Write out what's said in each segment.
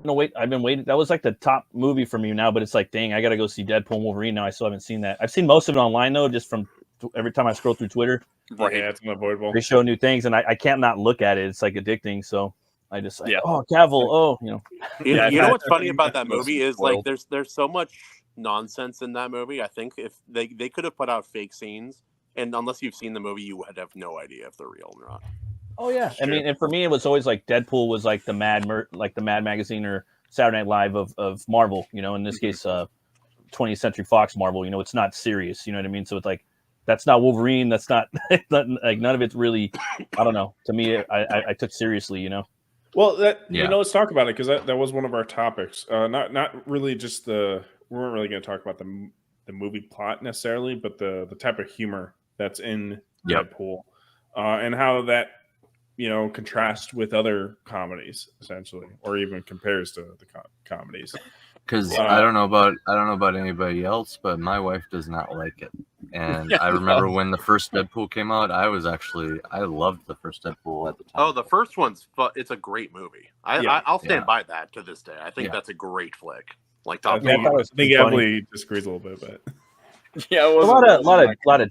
no, wait. I've been waiting. That was like the top movie for me now, but it's like, dang, I got to go see Deadpool and Wolverine now. I still haven't seen that. I've seen most of it online, though, just from every time I scroll through Twitter. Right. Yeah, it's unavoidable. They show new things, and I can't not look at it. It's like addicting, so I just like, oh, Cavill, You know what's funny about that movie is like there's so much nonsense in that movie. I think if they could have put out fake scenes, and unless you've seen the movie, you would have no idea if they're real or not. Oh yeah, I mean, and for me, it was always like Deadpool was like the Mad magazine or Saturday Night Live of Marvel. In this case, 20th Century Fox Marvel. It's not serious. You know what I mean? So it's like that's not Wolverine. That's not like none of it's really. I don't know. To me, I took seriously. Well, let's talk about it because that was one of our topics. Not really just we weren't really going to talk about the movie plot necessarily, but the type of humor that's in Deadpool, and how that contrasts with other comedies essentially, or even compares to the comedies. Because I don't know about anybody else, but my wife does not like it. And I remember when the first Deadpool came out, I loved the first Deadpool at the time. Oh, the first it's a great movie. I'll stand by that to this day. I think that's a great flick. Like I think Emily disagrees a little bit, but a lot of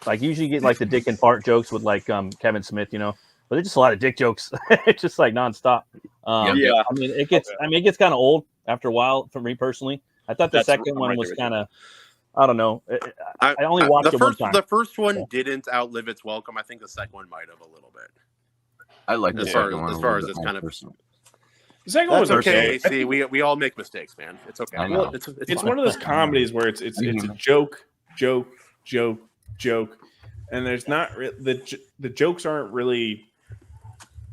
like usually get like the dick and fart jokes with like Kevin Smith, but there's just a lot of dick jokes. It's just like nonstop. I mean, it gets kind of old after a while for me personally. I thought the second one was kind of, I don't know. I only watched it one time. The first one didn't outlive its welcome. I think the second one might have a little bit. I like the second one as far as it's kind of. The second one was okay. See, we all make mistakes, man. It's okay. Well, it's one of those comedies where it's a joke, and there's not the jokes aren't really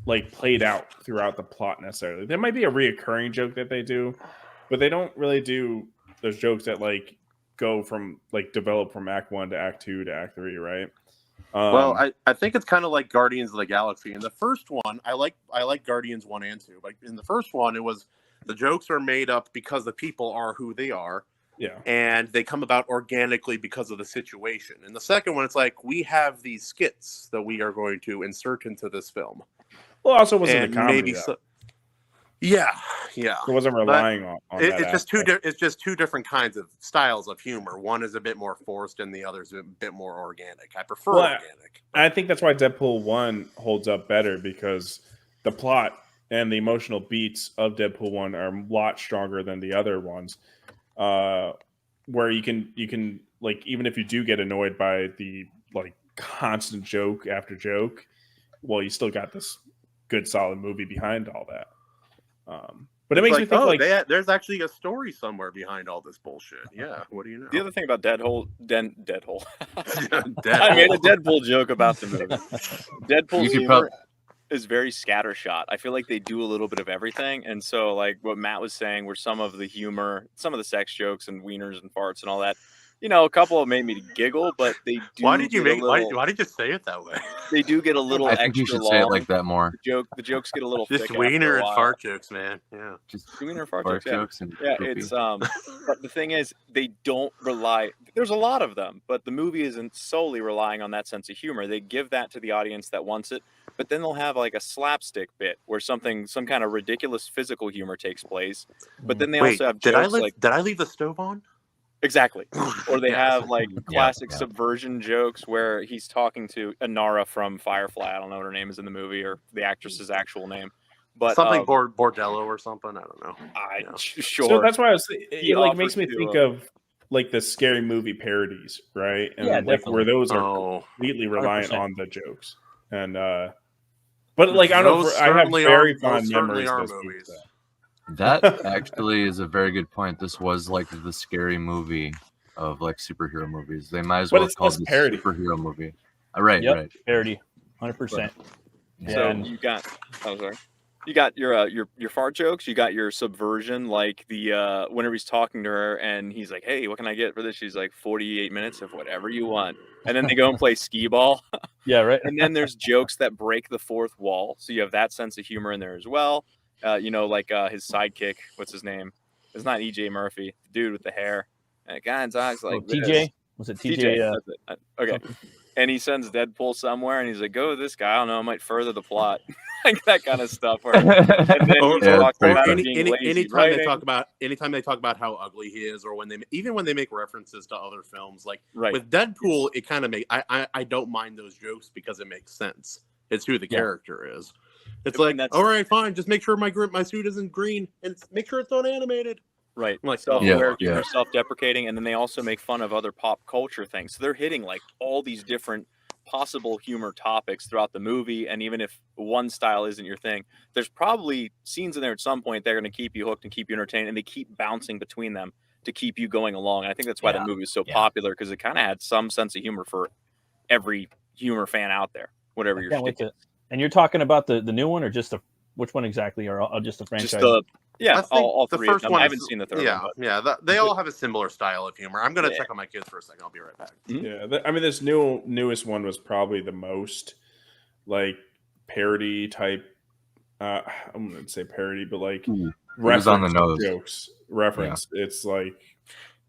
like played out throughout the plot necessarily. There might be a reoccurring joke that they do, but they don't really do those jokes that like go from like develop from Act 1 to Act 2 to Act 3, right? Well, I think it's kind of like Guardians of the Galaxy. In the first one, I like Guardians 1 and 2. But in the first one, it was the jokes are made up because the people are who they are. Yeah. And they come about organically because of the situation. In the second one, it's like we have these skits that we are going to insert into this film. Well, also wasn't a comedy. Yeah. It wasn't relying on that. It's just two different kinds of styles of humor. One is a bit more forced, and the other is a bit more organic. I prefer organic. I think that's why Deadpool 1 holds up better because the plot and the emotional beats of Deadpool 1 are a lot stronger than the other ones. Where you can like even if you do get annoyed by the like constant joke after joke, well, you still got this good solid movie behind all that. But it makes me think there's actually a story somewhere behind all this bullshit. Yeah, what do you know? The other thing about Deadpool. I made a Deadpool joke about the movie. Deadpool's humor is very scattershot. I feel like they do a little bit of everything, and so like what Matt was saying, where some of the humor, some of the sex jokes and wieners and farts and all that. A couple of made me giggle, but they do. Why did you say it that way? They do get a little. I think you should say it like that more. The jokes get a little. Just wiener and fart jokes, man. Yeah, just wiener and fart jokes. Yeah, it's But the thing is, they don't rely. There's a lot of them, but the movie isn't solely relying on that sense of humor. They give that to the audience that wants it, but then they'll have like a slapstick bit where some kind of ridiculous physical humor takes place. But then they also have jokes did I leave the stove on? Exactly. Or they have like classic subversion jokes where he's talking to Inara from Firefly. I don't know what her name is in the movie or the actress's actual name. But something Bordello or something. I don't know. Sure. So that's why I was it makes me think of like the scary movie parodies, right? And like where those are completely reliant 100%. On the jokes. And but like I don't know, I have very fond memories of those movies. That actually is a very good point. This was like the scary movie of like superhero movies. They might as well call it a superhero movie. Right. Parody, 100%. So you got. Oh, sorry. You got your fart jokes. You got your subversion, like the whenever he's talking to her and he's like, "Hey, what can I get for this?" She's like, 48 minutes of whatever you want. And then they go and play skee ball. Yeah, right. And then there's jokes that break the fourth wall. So you have that sense of humor in there as well. His sidekick, what's his name? It's not EJ Murphy, the dude with the hair. And a guy talks like TJ. Was it TJ? Okay. And he sends Deadpool somewhere, and he's like, "Go with this guy. I don't know. It might further the plot." like that kind of stuff. And then anytime they talk about how ugly he is, or when they make references to other films, like with Deadpool, it kind of I don't mind those jokes because it makes sense. It's who the character is. It's like, all right, fine, just make sure my suit isn't green and make sure it's not animated. Right. I'm like, self-aware, self-deprecating, and then they also make fun of other pop culture things. So they're hitting like all these different possible humor topics throughout the movie, and even if one style isn't your thing, there's probably scenes in there at some point they're going to keep you hooked and keep you entertained, and they keep bouncing between them to keep you going along. And I think that's why the movie is so popular, because it kind of had some sense of humor for every humor fan out there, whatever you're sticking. And you're talking about the new one, or just which one exactly, or just the franchise? Just all the three. First one I haven't seen the third one. They all have a similar style of humor. I'm gonna check on my kids for a second. I'll be right back. Yeah, I mean, this newest one was probably the most like parody type. I'm gonna say parody, but like reference on the nose. Jokes reference. Yeah. It's like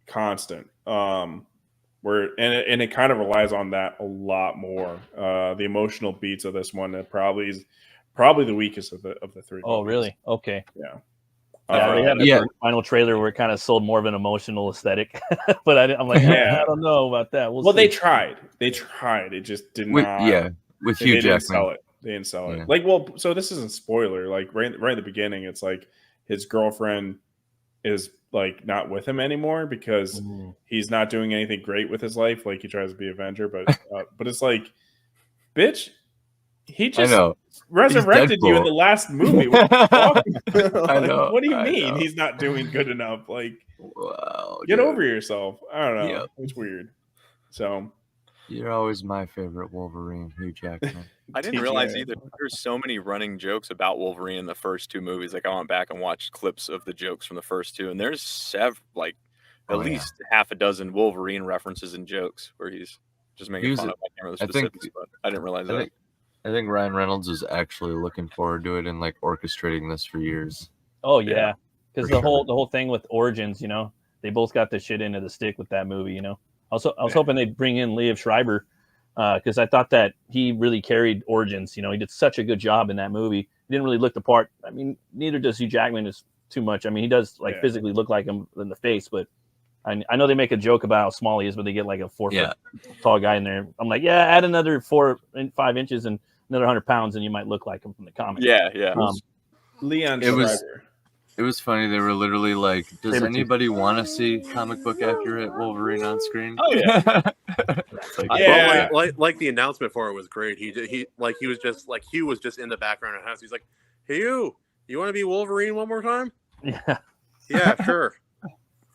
constant. Where and it kind of relies on that a lot more. The emotional beats of this one probably is the weakest of the three. Oh, really? Okay. Yeah. They had the final trailer where it kind of sold more of an emotional aesthetic, but I'm like, I don't know about that. Well, they tried. It just did not. Yeah, with Hugh Jackman. They didn't sell it. Like, well, so this isn't spoiler. Like right at the beginning, it's like his girlfriend is like not with him anymore because he's not doing anything great with his life. Like he tries to be Avenger, but it's like, bitch, he just resurrected you in the last movie. What I know. What do you mean he's not doing good enough? Like, get over yourself. I don't know. Yep. It's weird. So you're always my favorite Wolverine, Hugh Jackman. I didn't realize either. There's so many running jokes about Wolverine in the first two movies. Like I went back and watched clips of the jokes from the first two, and there's at least half a dozen Wolverine references and jokes where he's just making fun of. I can't remember the specifics, but I didn't realize that. I think Ryan Reynolds is actually looking forward to it and like orchestrating this for years. Oh yeah, because the whole thing with Origins, they both got the shit into the stick with that movie. Also, I was hoping they'd bring in Liev Schreiber because I thought that he really carried Origins. He did such a good job in that movie. He didn't really look the part. I mean, neither does Hugh Jackman. Is too much. I mean, he does physically look like him in the face, but I know they make a joke about how small he is, but they get like a 4 foot tall guy in there. I'm like, add another 4 and 5 inches and another 100 pounds, and you might look like him from the comics. Leon Schreiber. It was funny. They were literally like, "Does anybody want to see comic book accurate Wolverine on screen?" Oh yeah, like the announcement for it was great. He was just in the background of the house. He's like, "Hey, you want to be Wolverine one more time?" Yeah, sure.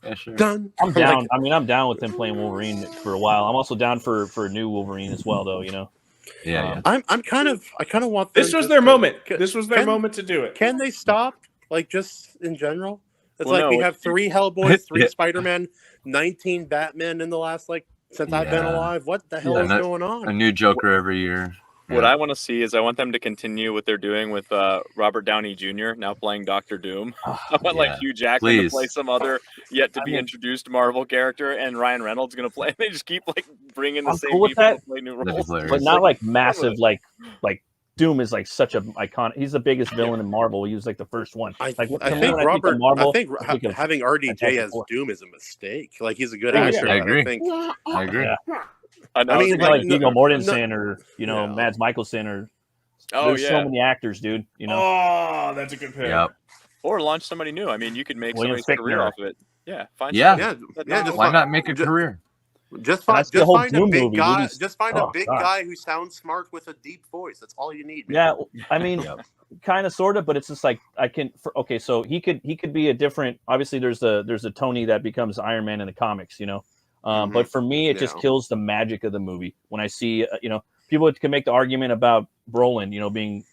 Yeah, sure. Done. I'm down. I'm down with him playing Wolverine for a while. I'm also down for a new Wolverine as well, though. Yeah. I kind of want this was their moment. This was their moment to do it. Can they stop? Like just in general, it's we have 3 Hellboys, 3 Spider-Man, 19 Batman in the last since I've been alive. What the hell is going on? A new Joker every year. What I want to see is I want them to continue what they're doing with Robert Downey Jr. now playing Dr. Doom. I want Hugh Jackman to play some other yet to be introduced Marvel character, and Ryan Reynolds going to play. They just keep bringing the same people to play new roles, but not massive like Doom is such a iconic. He's the biggest villain in Marvel. He was the first one. I think having RDJ as Doom is a mistake. He's a good actor. I agree. I agree. Yeah. I mean, Viggo Mortensen or Mads Mikkelsen or there's so many actors, dude. Oh, that's a good pick. Yep. Or launch somebody new. I mean, you could make somebody's career off of it. Yeah, why not make a career? Just find a big guy. Just find a big guy who sounds smart with a deep voice. That's all you need. Man. Yeah, I mean, kind of, sort of, but it's just so he could be a different. Obviously, there's a Tony that becomes Iron Man in the comics, But for me, it just kills the magic of the movie when I see, people can make the argument about Brolin, being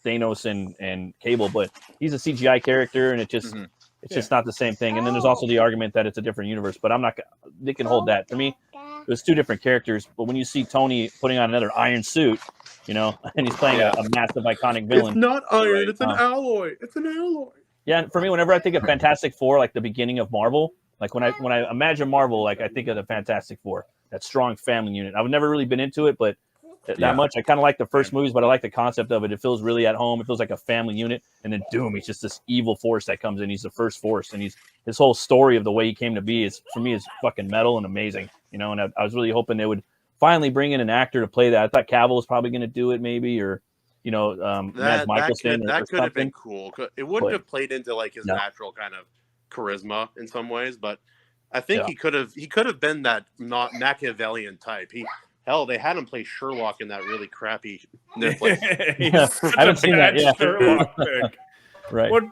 Thanos and Cable, but he's a CGI character, and it just. It's just not the same thing. And then there's also the argument that it's a different universe, but they can hold that. For me, there's 2 different characters, but when you see Tony putting on another iron suit, and he's playing a massive iconic villain. It's not iron, it's an alloy. It's an alloy. Yeah, and for me, whenever I think of Fantastic Four, the beginning of Marvel, when I imagine Marvel, I think of the Fantastic Four, that strong family unit. I've never really been into it, but that much. I kind of like the first movies, but I like the concept of it. It feels really at home. It feels like a family unit. And then Doom, he's just this evil force that comes in. He's the first force, and his whole story of the way he came to be is, for me, is fucking metal and amazing. And I was really hoping they would finally bring in an actor to play that. I thought Cavill was probably going to do it, maybe, or Mads Mikkelsen. That could have been cool. It wouldn't have played into like his natural kind of charisma in some ways, but I think he could have been that not Machiavellian type. They had him play Sherlock in that really crappy Netflix. I haven't seen that. Yeah, Sherlock pick. Right. What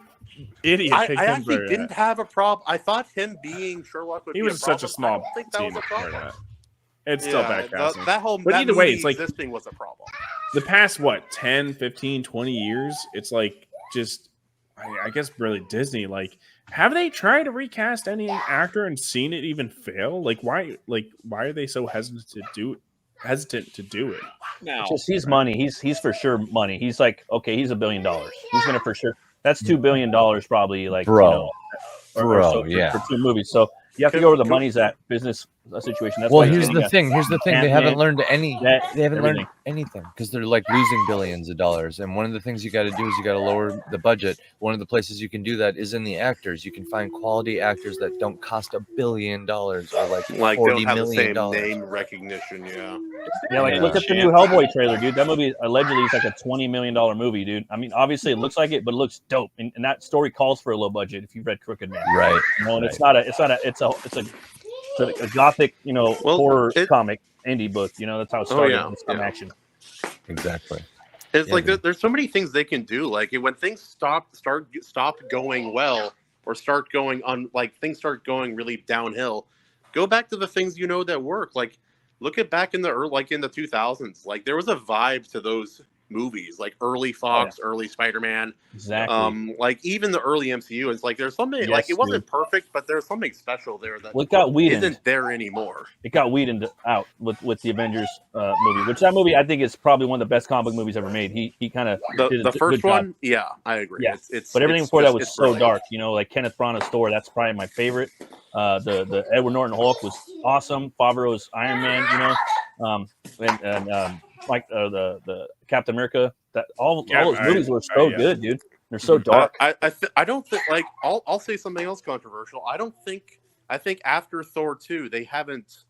idiot? I actually didn't have a problem. I thought him being Sherlock would be a problem. He was such a small. I don't think that was a problem. It's still bad casting. But either way, it's like existing was a problem. The past 10, 15, 20 years, it's like just I guess really Disney. Like, have they tried to recast any actor and seen it even fail? Like, why are they so hesitant to do it? No, just he's money. He's for sure money. He's like, okay, he's $1 billion. He's gonna for sure. That's $2 billion probably. Like, bro, for 2 movies. So you have to go where the money's at. Business situation. That's here's the thing. They haven't learned learned anything because they're like losing billions of dollars. And one of the things you got to do is you got to lower the budget. One of the places you can do that is in the actors. You can find quality actors that don't cost $1 billion or like $40 don't have million. The same name recognition. Yeah, like look at the new Hellboy trailer, dude. That movie allegedly is like a $20 million movie, dude. I mean, obviously it looks like it, but it looks dope. And that story calls for a low budget. If you read Crooked Man, right? And it's a gothic, horror comic indie book. That's how it started. It's some action. Exactly. It's like there's so many things they can do. Like when things stop going well, or start going on, like things start going really downhill. Go back to the things that work. Like look at back in the 2000s. Like there was a vibe to those movies, like early Fox, early Spider-Man, exactly. Like even the early MCU. It's like there's something like it wasn't perfect, but there's something special there that it got isn't there anymore. It got weeded out with the Avengers movie, which that movie I think is probably one of the best comic book movies ever made. He kind of the first one, yeah, I agree. Yeah, but everything before that was so dark. Like Kenneth Branagh's Thor, that's probably my favorite. The Edward Norton Hulk was awesome. Favreau's Iron Man, and like the Captain America, that all those movies were so good, dude. They're so dark. I don't think like I'll say something else controversial. I think after Thor 2 they haven't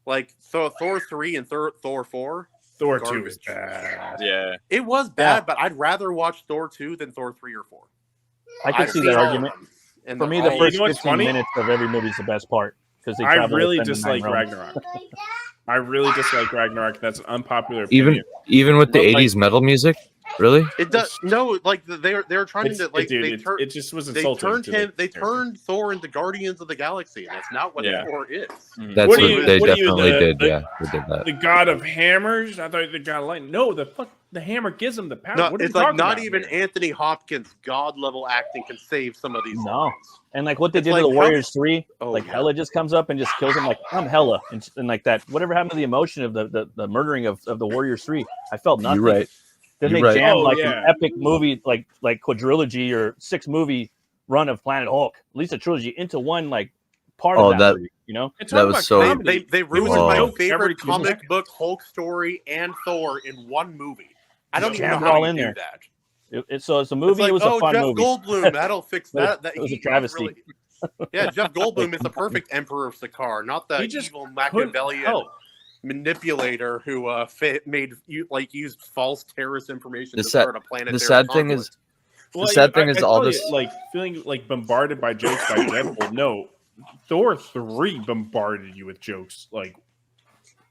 like Thor 3 and Thor 4. Thor 2 is bad. Yeah, it was bad, but I'd rather watch Thor 2 than Thor 3 or 4. I can see that argument. And for me, the first 15 minutes of every movie is the best part because they. I really dislike Ragnarok. I really dislike Ragnarok. That's an unpopular opinion. Even with the 80s metal music, really? It does like they're trying to like it just was insulting. They turned Thor into Guardians of the Galaxy. And that's not what Thor is. That's what they definitely did. Yeah, they did that. The god of hammers. I thought the god of lightning. No, the hammer gives him the power. No, it's like not even Anthony Hopkins' god level acting can save some of these. No. And like what they did to the Warriors 3, Hela just comes up and just kills him like I'm Hela, and like that. Whatever happened to the emotion of the murdering of the Warriors 3? I felt nothing. You're right. Then they jammed an epic movie like quadrilogy or 6-movie run of Planet Hulk, at least a trilogy, into one like part of that movie, That was so. They ruined my favorite comic book Hulk story and Thor in one movie. I don't even know how you do that. So it's a movie. It was a fun Jeff movie. Goldblum, that'll fix that. It was a travesty. Jeff Goldblum is the perfect Emperor of Sakaar, not the evil Machiavellian manipulator who used false terrorist information to start a planetary The sad thing is, all this like feeling like bombarded by jokes by Deadpool. No, Thor 3 bombarded you with jokes like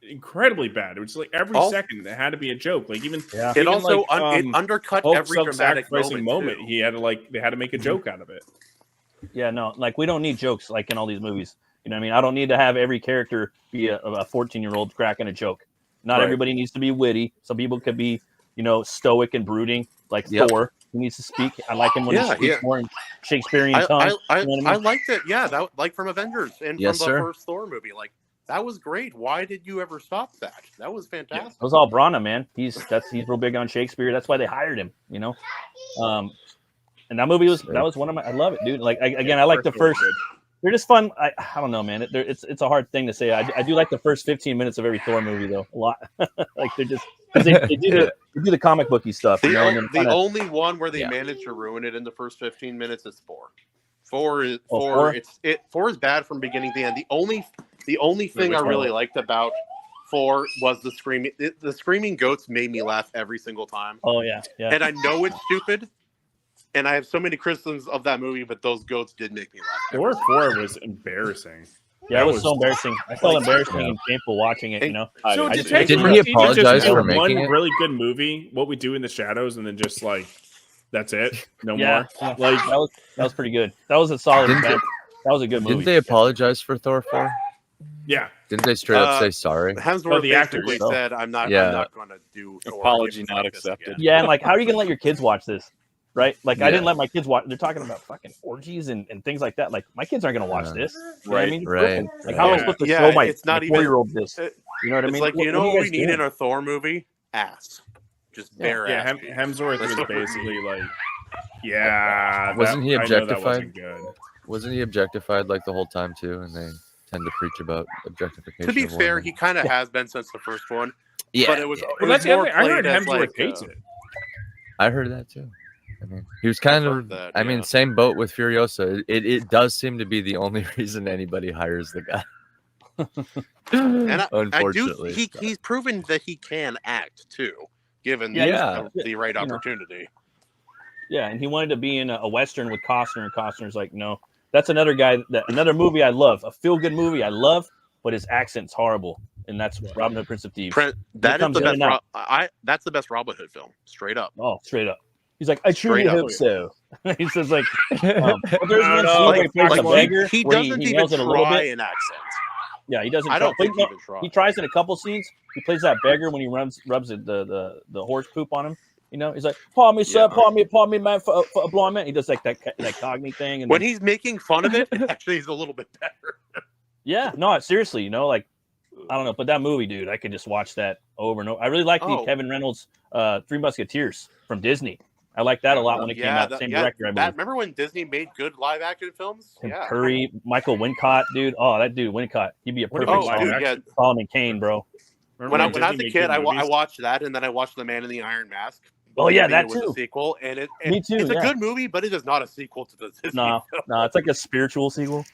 incredibly bad. It was like every second there had to be a joke. Like even it also it undercut every dramatic moment. He had to they had to make a joke out of it. Yeah, no, like we don't need jokes like in all these movies. You know what I mean? I don't need to have every character be a 14-year-old cracking a joke. Not everybody needs to be witty. Some people could be, stoic and brooding, like Thor. He needs to speak. I like him when he speaks more in Shakespearean tongue. I liked it. Yeah, that like from Avengers and from the first Thor movie. Like that was great. Why did you ever stop that? That was fantastic. Yeah. It was all Branagh, man. He's real big on Shakespeare. That's why they hired him. And that movie was one of my. I love it, dude. Like I like the first. They're just fun. I don't know, man. It's a hard thing to say. I do like the first 15 minutes of every Thor movie though a lot. Like they're just they do the comic booky stuff. The only one where they managed to ruin it in the first 15 minutes is Thor. Four is bad from beginning to end. The only thing I really liked about 4 was the screaming. The screaming goats made me laugh every single time. Oh yeah. And I know it's stupid, and I have so many criticisms of that movie, but those goats did make me laugh. Thor 4 was embarrassing. Yeah, it was so embarrassing. I felt embarrassing and painful watching it. So didn't he apologize for making one it? really good movie? What We Do in the Shadows, and then just like that's it. No more. Yeah. Like that was pretty good. That was a solid. That was a good movie. Didn't they apologize for Thor 4? Yeah. Didn't they straight up say sorry? Hemsworth basically said, "I'm not going to do Thor. Apology not accepted." Yeah, and like, how are you going to let your kids watch this? Right? Like, I didn't let my kids watch. They're talking about fucking orgies and things like that. Like, my kids aren't going to watch this. You know what I mean? Right. Like, how am I supposed to show my 4-year-old this? You know what I mean? It's like, you know what we need in a Thor movie? Ass. Just bare ass. Yeah, Hemsworth was basically like, wasn't he objectified? Wasn't good. Wasn't he objectified like the whole time too? And they tend to preach about objectification. To be fair, he kind of has been since the first one. Yeah, but it was. Well, that's more I heard Hemsworth hates it. I heard that too. I mean, he was kind of. That, I mean, same boat with Furiosa. It does seem to be the only reason anybody hires the guy. And unfortunately, he's proven that he can act too, given the right opportunity. Yeah, and he wanted to be in a Western with Costner, and Costner's like, no. That's another guy, another movie I love, a feel-good movie I love, but his accent's horrible, and that's Robin Hood, Prince of Thieves. That's the best Robin Hood film, straight up. Oh, straight up. He's like, I truly hope so. He says like, there's one scene where he plays a beggar. He where doesn't he even nails it a little try bit. an accent. Yeah, he doesn't. I don't think he even tries. He tries in a couple scenes. He plays that beggar when he rubs the horse poop on him. You know, he's like, "Pardon me, sir. Pardon me, man, for a blind man." He does like that cogny thing. And when he's making fun of it, actually, he's a little bit better. Yeah, no, seriously, you know, like I don't know, but that movie, dude, I could just watch that over and over. I really like the Kevin Reynolds Three Musketeers from Disney. I like that a lot when it came out. Same director, I believe. Remember when Disney made good live action films? Tim Curry, Michael Wincott, dude. Oh, that dude Wincott, he'd be a perfect Solomon Kane, bro. When I was a kid, I watched that, and then I watched The Man in the Iron Mask. Oh yeah, that too. A sequel, and Me too. It's a good movie, but it is not a sequel to the Disney No, it's like a spiritual sequel.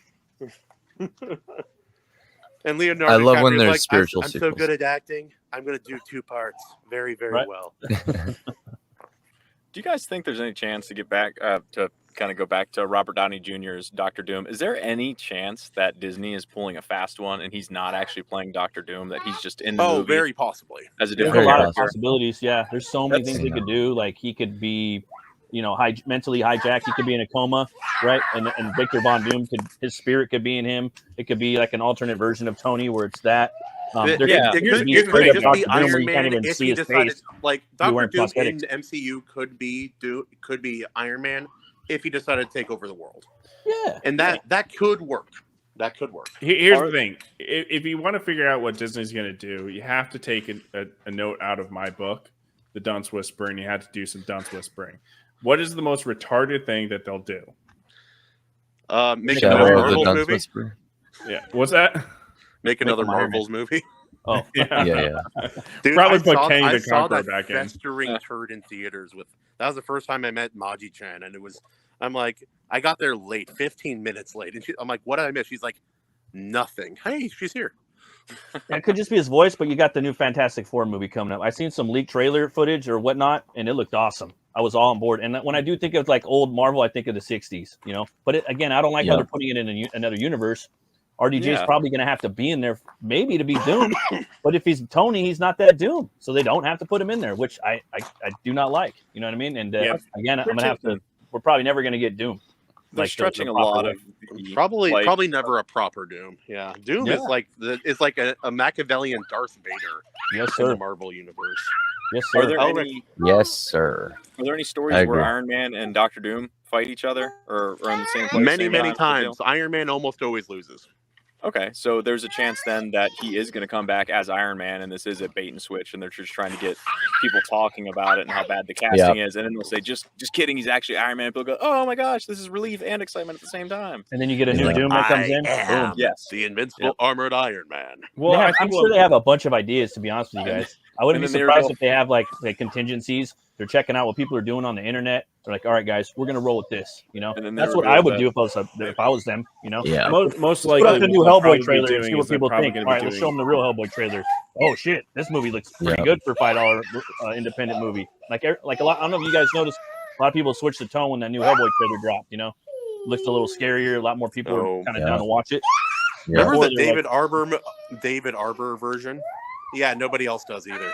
And Leonardo I love DiCaprio's when there's like, spiritual I'm sequels. so good at acting. I'm going to do 2 parts very, very well. Do you guys think there's any chance to get back to kind of go back to Robert Downey Jr.'s Dr. Doom? Is there any chance that Disney is pulling a fast one and he's not actually playing Dr. Doom, that he's just in the movie? Very possibly. As a There's different a lot character? of possibilities. Yeah, there's so many things he could do. Like he could be, you know, mentally hijacked. He could be in a coma, right? And Victor Von Doom his spirit could be in him. It could be like an alternate version of Tony, where it's that. It could just be Iron Man if he decided, like Dr. Doom in the MCU could be Iron Man if he decided to take over the world. Yeah, and that could work. That could work. Here's the thing: if you want to figure out what Disney's going to do, you have to take a note out of my book, The Dunce Whispering. You had to do some dunce whispering. What is the most retarded thing that they'll do? Make another Marvel movie. Whisperer. Yeah, what's that? Make another Marvel's movie. Oh, yeah. Dude, probably put Kang the saw Conqueror that back in. festering turd in theaters. That was the first time I met Maji-chan, and I'm like, I got there late, 15 minutes late, and I'm like, what did I miss? She's like, nothing. Hey, she's here. It could just be his voice, but you got the new Fantastic Four movie coming up. I've seen some leaked trailer footage or whatnot, and it looked awesome. I was all on board. And when I do think of like old Marvel, I think of the 60s, you know. But again, I don't like how they're putting it in another universe. RDJ is probably going to have to be in there maybe to be Doom. But if he's Tony, he's not that Doom. So they don't have to put him in there, which I do not like. You know what I mean? And again, I'm going to have to – we're probably never going to get Doom. They're stretching a lot of probably never a proper Doom. Yeah, Doom is like a Machiavellian Darth Vader in the Marvel universe. Yes, sir. Are there any stories where Iron Man and Dr. Doom fight each other or are in the same place? Many times. Iron Man almost always loses. Okay, so there's a chance then that he is going to come back as Iron Man, and this is a bait and switch, and they're just trying to get people talking about it and how bad the casting is, and then they'll say, just kidding, he's actually Iron Man. People go, oh my gosh, this is relief and excitement at the same time. And then you get a new Doom that comes in. Boom. Yes, the invincible armored Iron Man. Well, I'm sure they have a bunch of ideas, to be honest with you guys. I wouldn't be surprised if they have like contingencies. They're checking out what people are doing on the internet. They're like, all right, guys, we're gonna roll with this. You know, that's what I would do if I was them. You know, most likely put up the new Hellboy trailer and see what people think. All right, let's show them the real Hellboy trailer. Oh shit, this movie looks pretty good for $5 independent movie. Like a lot. I don't know if you guys noticed. A lot of people switched the tone when that new Hellboy trailer dropped. You know, it looks a little scarier. A lot more people are kind of down to watch it. Remember the David Arbor version? Yeah, nobody else does either.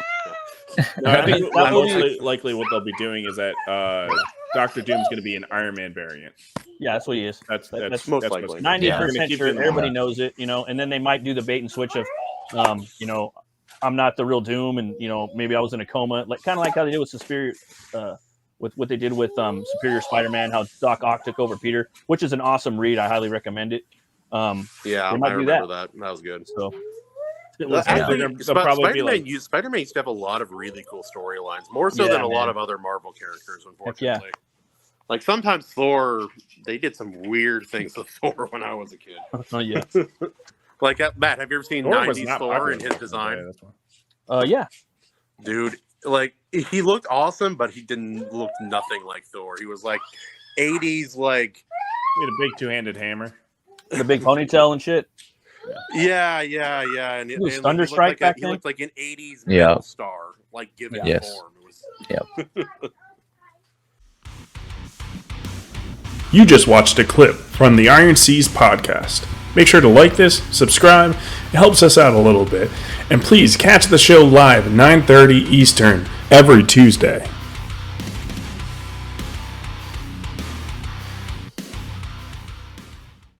No, I think most likely what they'll be doing is that Dr. Doom's going to be an Iron Man variant. Yeah, that's what he is. That's most likely. 90% sure everybody knows it, you know, and then they might do the bait and switch of, you know, I'm not the real Doom, and you know, maybe I was in a coma, like kind of like how they did with Superior, with what they did with Superior Spider-Man, how Doc Ock took over Peter, which is an awesome read. I highly recommend it. Yeah, I remember that. That was good. So. Spider-Man used to have a lot of really cool storylines, more so than a lot of other Marvel characters, unfortunately. Like sometimes Thor, they did some weird things with Thor when I was a kid. Oh yeah. Like Matt, have you ever seen 90s Thor and his design? Yeah. Dude, like he looked awesome, but he didn't look nothing like Thor. He was like 80s, like he had a big two-handed hammer, the big ponytail and shit. Yeah. And he was Thunderstrike back then. He looked like an 80s metal star, like given form. It was... You just watched a clip from the Iron Seas podcast. Make sure to like this, subscribe. It helps us out a little bit. And please catch the show live at 9:30 Eastern every Tuesday.